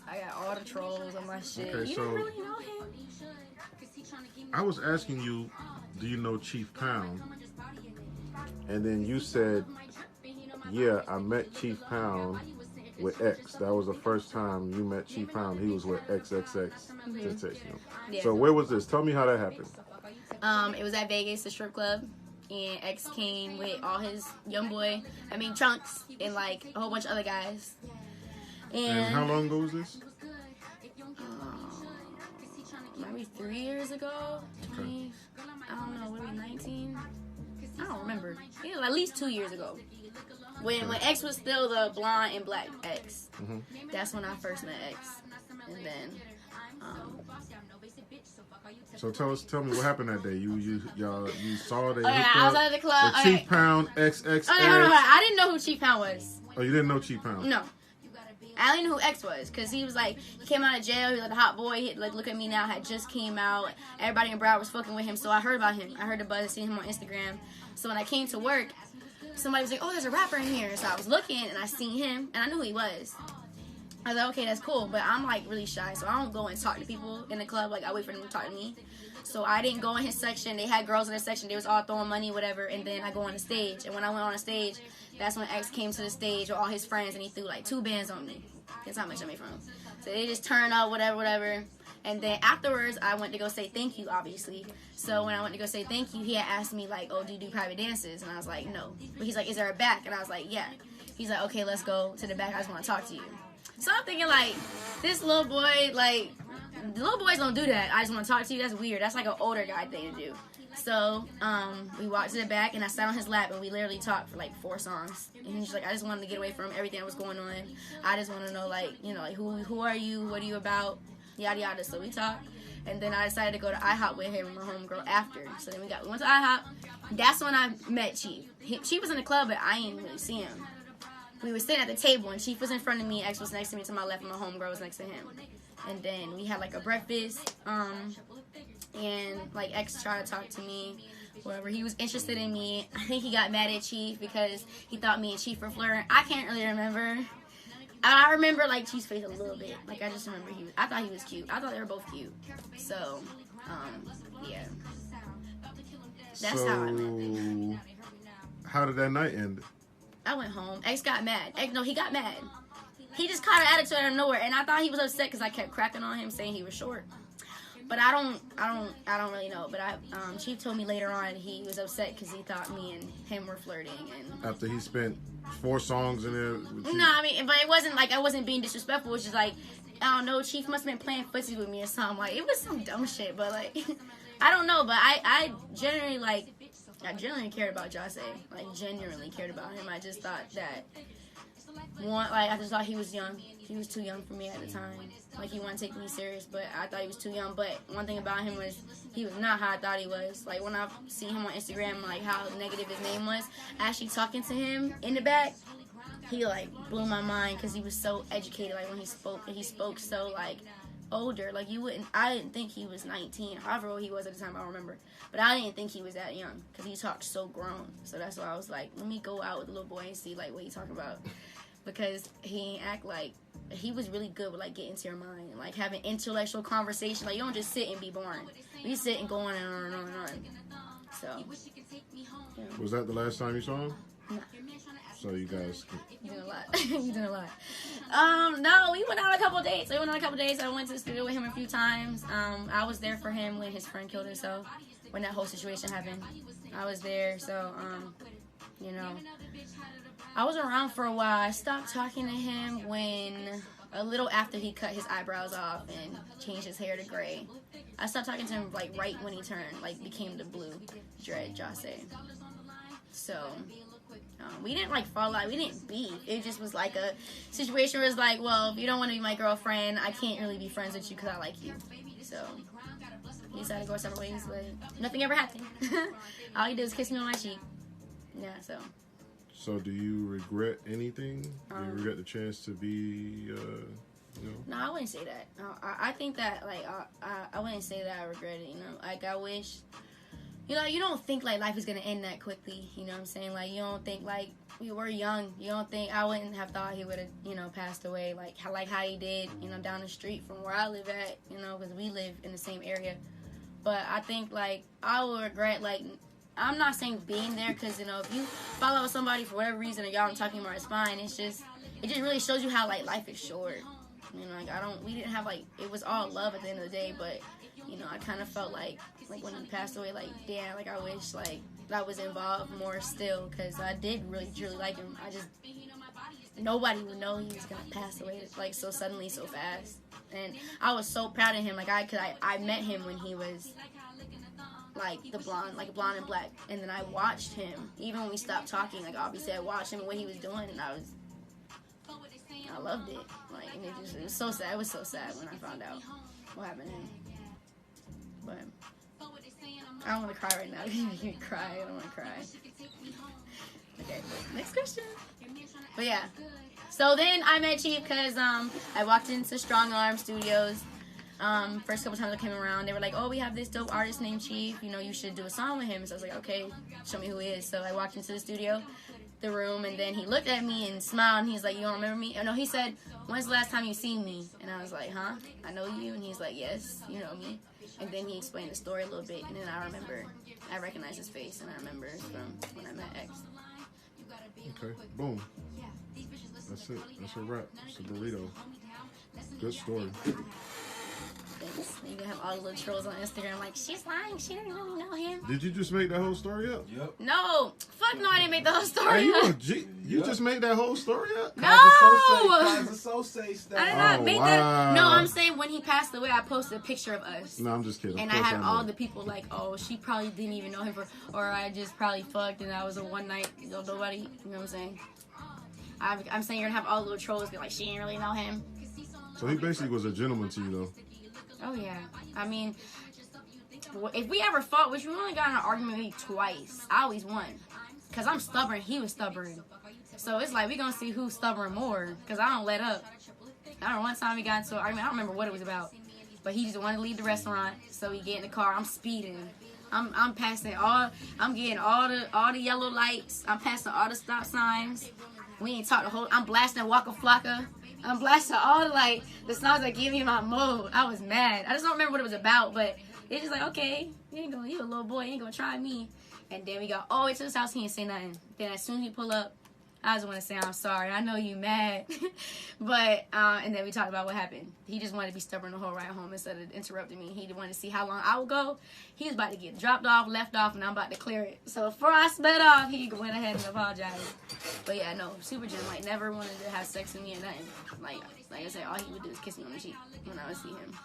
I got all the trolls on my shit. Okay, You so don't really know him? I was asking you, do you know Chief Pound? And then you said, yeah, I met Chief Pound with X. That was the first time you met Chief Pound. He was with xxxtentacion. Yeah. So where was this? Tell me how that happened. It was at Vegas, the strip club, and X came with all his Trunks, and like a whole bunch of other guys. And how long ago was this? Maybe 3 years ago. 20, I don't know. What are we, 19? I don't remember. Yeah, at least 2 years ago. When X was still the blonde and black X. Mm-hmm. That's when I first met X. And then, So tell me what happened that day. You saw they I hooked was up at the club. with Chief Pound XXX. Okay, hold on. I didn't know who Chief Pound was. Oh, you didn't know Chief Pound? No. I only knew who X was because he was like, he came out of jail. He was like a hot boy. He like, Look at Me Now had just came out. Everybody in Broward was fucking with him, so I heard about him. I heard the buzz, seen him on Instagram. So when I came to work, somebody was like, oh, there's a rapper in here. So I was looking and I seen him and I knew who he was. I was like, okay, that's cool. But I'm like really shy, so I don't go and talk to people in the club. Like I wait for them to talk to me. So I didn't go in his section. They had girls in their section. They was all throwing money, whatever. And then I go on the stage. And when I went on the stage, that's when X came to the stage with all his friends and he threw like 2 bands on me. That's how much I made from him. So they just turned up, whatever. And then afterwards, I went to go say thank you, obviously. So when I went to go say thank you, he had asked me, like, oh, do you do private dances? And I was like, no. But he's like, is there a back? And I was like, yeah. He's like, okay, let's go to the back. I just want to talk to you. So I'm thinking, like, this little boy, like, the little boys don't do that. I just want to talk to you. That's weird. That's like an older guy thing to do. So we walked to the back, and I sat on his lap, and we literally talked for, like, 4 songs. And he's like, I just wanted to get away from everything that was going on. I just want to know, like, you know, like, who are you? What are you about? Yada, yada. So we talked. And then I decided to go to IHOP with him and my homegirl after. So then we went to IHOP. That's when I met Chief. Chief was in the club, but I didn't really see him. We were sitting at the table, and Chief was in front of me. X was next to me to my left, and my homegirl was next to him. And then we had, like, a breakfast. And, like, X tried to talk to me, whatever. He was interested in me. I think he got mad at Chief because he thought me and Chief were flirting. I can't really remember. I remember, like, Chief's face a little bit. Like, I just remember I thought he was cute. I thought they were both cute. So, yeah. That's how I met. How did that night end? I went home. X got mad. He got mad. He just caught an attitude out of nowhere, and I thought he was upset because I kept cracking on him, saying he was short. But I don't really know. But Chief told me later on he was upset because he thought me and him were flirting. And after he spent 4 songs in there. No, I mean, but it wasn't like I wasn't being disrespectful. It was just like, I don't know, Chief must have been playing footsie with me or something. Like, it was some dumb shit. But like, I don't know. But I genuinely cared about Jose. Like, genuinely cared about him. I just thought that I just thought he was young. He was too young for me at the time. Like, he wanted to take me serious, but I thought he was too young. But one thing about him was he was not how I thought he was. Like, when I seen him on Instagram, like, how negative his name was, actually talking to him in the back, he, like, blew my mind because he was so educated. Like, when he spoke so, like, older. Like, I didn't think he was 19. However old he was at the time, I don't remember. But I didn't think he was that young because he talked so grown. So that's why I was like, let me go out with the little boy and see, like, what he talking about. Because he ain't act like, he was really good with, like, getting to your mind. Like, having intellectual conversation. Like, you don't just sit and be boring. You sit and go on and on and on and on. So, yeah. Was that the last time you saw him? No. So you guys... You doing a lot. You doing a lot. No, we went out a couple dates. I went to the studio with him a few times. I was there for him when his friend killed herself. When that whole situation happened. I was there, so, you know... I was around for a while. I stopped talking to him a little after he cut his eyebrows off and changed his hair to gray. I stopped talking to him, like, right when he became the blue dread Jose. So, we didn't, like, fall out. We didn't beef. It just was, like, a situation where it's like, well, if you don't want to be my girlfriend, I can't really be friends with you because I like you. So, we decided to go our separate ways, but nothing ever happened. All he did was kiss me on my cheek. Yeah, so... So, do you regret anything? Do you regret the chance to be, you know? No, I wouldn't say that. No, I think that, like, I wouldn't say that I regret it, you know? Like, I wish, you know, you don't think, like, life is going to end that quickly, you know what I'm saying? Like, you don't think, like, we were young. You don't think I wouldn't have thought he would have, you know, passed away like how he did, you know, down the street from where I live at, you know, because we live in the same area. But I think like I will regret like I'm not saying being there because you know if you follow somebody for whatever reason and y'all aren't talking about it's fine. It just really shows you how like life is short. You know, like we didn't have like it was all love at the end of the day, but you know I kind of felt like when he passed away, like damn, like I wish like I was involved more still because I did really truly like him. I just nobody would know he was gonna pass away like so suddenly, so fast, and I was so proud of him. Like I met him when he was like blonde and black, and then I watched him even when we stopped talking. Like obviously I watched him and what he was doing, and I loved it. Like and it was so sad. It was so sad when I found out what happened to him. But I don't want to cry right now. You make me cry. I don't want to cry. Okay, next question. But yeah, so then I met Chief because I walked into Strong Arm Studios. First couple times I came around, they were like, "Oh, we have this dope artist named Chief. You know, you should do a song with him." So I was like, "Okay, show me who he is." So I walked into the studio, the room, and then he looked at me and smiled. And he's like, "You don't remember me?" Oh no, he said, "When's the last time you seen me?" And I was like, "Huh? I know you?" And he's like, "Yes, you know me." And then he explained the story a little bit, and then I recognized his face, and I remember from when I met X. Okay, boom. That's it. That's a wrap. It's a burrito. Good story. Thanks. You can have all the little trolls on Instagram like, she's lying, she didn't really know him. Did you just make that whole story up? Yep. No. Fuck no, I didn't make the whole story up. You just made that whole story up? No! I did not make that. No, I'm saying when he passed away, I posted a picture of us. No, I'm just kidding. And I had all the people like, oh, she probably didn't even know him or I just probably fucked and I was a one night, nobody, you know what I'm saying? I'm saying you're gonna have all the little trolls be like, she didn't really know him. So he basically was a gentleman to you, though. Oh, yeah. I mean, if we ever fought, which we only got in an argument maybe twice, I always won. Because I'm stubborn, he was stubborn. So it's like, we gonna see who's stubborn more. Because I don't let up. I don't know, one time we got into an argument, I don't remember what it was about. But he just wanted to leave the restaurant, so he get in the car, I'm speeding. I'm passing I'm getting all the yellow lights. I'm passing all the stop signs. We ain't talk the whole, I'm blasting Waka Flocka. I'm blasting all the songs that give me my mood. I was mad. I just don't remember what it was about, but it's just like, okay, you a little boy, you ain't gonna try me. And then we got all the way to his house, he didn't say nothing. Then as soon as he pull up, I just want to say, I'm sorry. I know you mad. But, and then we talked about what happened. He just wanted to be stubborn the whole ride home instead of interrupting me. He wanted to see how long I would go. He was about to get dropped off, left off, and I'm about to clear it. So before I sped off, he went ahead and apologized. But yeah, no, Super Jim, like, never wanted to have sex with me or nothing. Like I said, all he would do is kiss me on the cheek when I would see him.